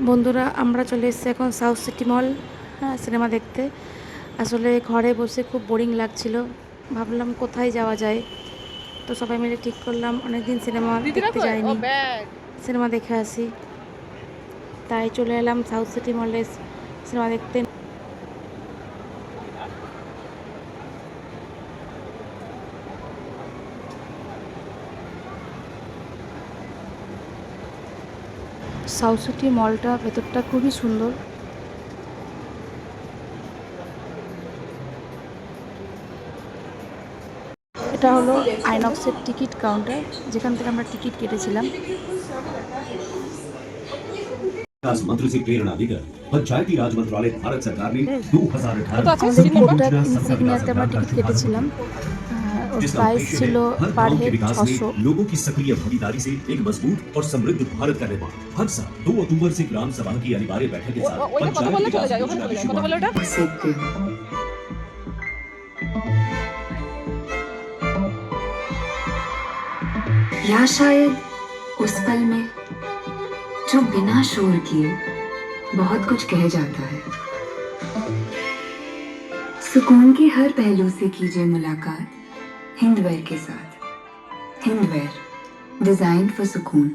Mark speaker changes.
Speaker 1: বন্ধুরা আমরা চলে এসেছি এখন সাউথ সিটি মল, হ্যাঁ, সিনেমা দেখতে। আসলে ঘরে বসে খুব বোরিং লাগছিল, ভাবলাম কোথায় যাওয়া যায়। তো সবাই মিলে ঠিক করলাম অনেকদিন সিনেমা দেখতে যাইনি, সিনেমা দেখে আসি। তাই চলে এলাম সাউথ সিটি মলে সিনেমা দেখতে। সাউথ সিটি মলটা ভেতরটা খুবই সুন্দর। এটা হলো আইনক্সের টিকিট কাউন্টার, যেখান থেকে আমরা টিকিট কেটেছিলাম।
Speaker 2: विकास मंत्र से प्रेरणा लेकर पंचायती राज मंत्रालय भारत सरकार ने 2018
Speaker 1: আমাদের কোটাক ইনসিগনিয়াতে আমরা টিকিট কেটেছিলাম। ওর
Speaker 2: जिसका
Speaker 1: প্রাইস
Speaker 2: उद्देश्य
Speaker 1: ছিল
Speaker 2: है हर
Speaker 1: পার
Speaker 2: गांव के
Speaker 1: হেড
Speaker 2: विकास
Speaker 1: 600।
Speaker 2: में लोगों की सक्रिय भागीदारी से एक मजबूत और समृद्ध भारत का निर्माण। हर साल 2 अक्टूबर से ग्राम सभा की अनिवार्य बैठक के साथ पंचायत विकास योजना की शुरुआत।
Speaker 3: सीखते हो या शायद उस पल में जो बिना शोर किए बहुत कुछ कह जाता है। सुकून के हर पहलू से कीजिए मुलाकात हिंदवेयर के साथ। हिंदवेयर, डिजाइन फॉर सुकून।